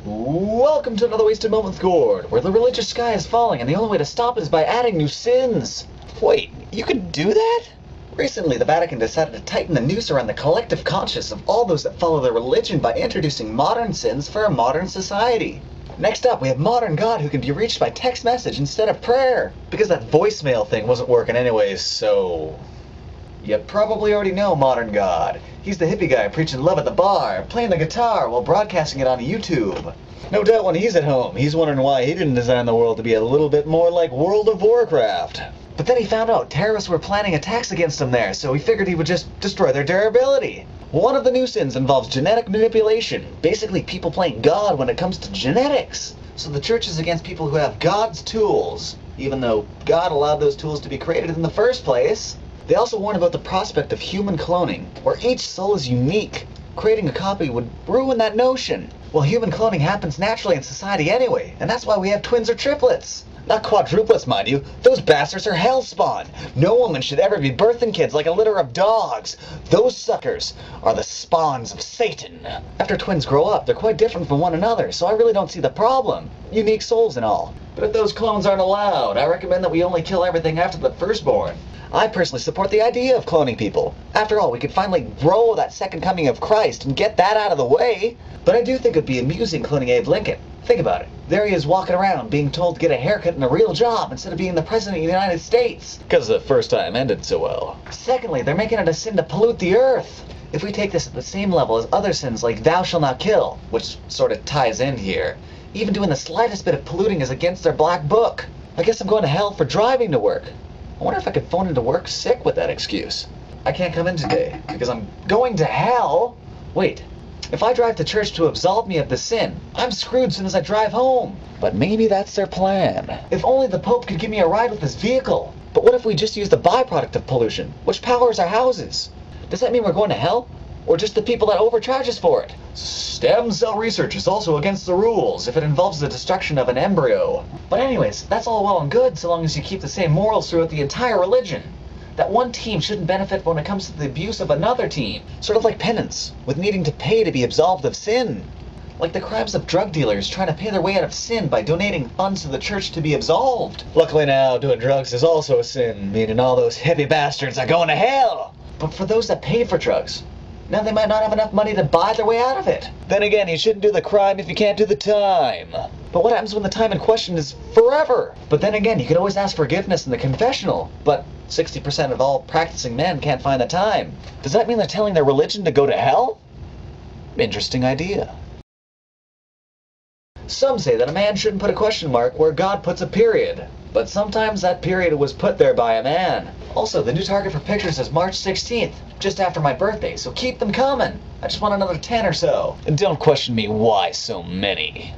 Welcome to another Wasted Moment with Gord, where the religious sky is falling and the only way to stop it is by adding new sins. Wait, you could do that? Recently, the Vatican decided to tighten the noose around the collective conscience of all those that follow their religion by introducing modern sins for a modern society. Next up, we have Modern God, who can be reached by text message instead of prayer, because that voicemail thing wasn't working anyways, so... You probably already know Modern God. He's the hippie guy preaching love at the bar, playing the guitar while broadcasting it on YouTube. No doubt when he's at home, he's wondering why he didn't design the world to be a little bit more like World of Warcraft. But then he found out terrorists were planning attacks against him there, so he figured he would just destroy their durability. One of the new sins involves genetic manipulation, basically people playing God when it comes to genetics. So the church is against people who have God's tools, even though God allowed those tools to be created in the first place. They also warn about the prospect of human cloning, where each soul is unique. Creating a copy would ruin that notion. Well, human cloning happens naturally in society anyway, and that's why we have twins or triplets. Not quadruplets, mind you. Those bastards are hellspawn. No woman should ever be birthing kids like a litter of dogs. Those suckers are the spawns of Satan. After twins grow up, they're quite different from one another, so I really don't see the problem. Unique souls and all. But if those clones aren't allowed, I recommend that we only kill everything after the firstborn. I personally support the idea of cloning people. After all, we could finally grow that second coming of Christ and get that out of the way. But I do think it'd be amusing cloning Abe Lincoln. Think about it. There he is walking around being told to get a haircut and a real job instead of being the President of the United States. Because the first time ended so well. Secondly, they're making it a sin to pollute the earth. If we take this at the same level as other sins like thou shalt not kill, which sort of ties in here, even doing the slightest bit of polluting is against their black book. I guess I'm going to hell for driving to work. I wonder if I could phone into work sick with that excuse. I can't come in today because I'm going to hell. Wait, if I drive to church to absolve me of the sin, I'm screwed as soon as I drive home. But maybe that's their plan. If only the Pope could give me a ride with his vehicle. But what if we just use the byproduct of pollution, which powers our houses? Does that mean we're going to hell? Or just the people that overcharge us for it? Stem cell research is also against the rules if it involves the destruction of an embryo. But anyways, that's all well and good so long as you keep the same morals throughout the entire religion. That one team shouldn't benefit when it comes to the abuse of another team. Sort of like penance, with needing to pay to be absolved of sin. Like the crimes of drug dealers trying to pay their way out of sin by donating funds to the church to be absolved. Luckily now, doing drugs is also a sin, meaning all those hippie bastards are going to hell. But for those that paid for drugs, now they might not have enough money to buy their way out of it. Then again, you shouldn't do the crime if you can't do the time. But what happens when the time in question is forever? But then again, you can always ask forgiveness in the confessional. But 60% of all practicing men can't find the time. Does that mean they're telling their religion to go to hell? Interesting idea. Some say that a man shouldn't put a question mark where God puts a period. But sometimes that period was put there by a man. Also, the new target for pictures is March 16th, just after my birthday, so keep them coming. I just want another 10 or so. And don't question me why so many.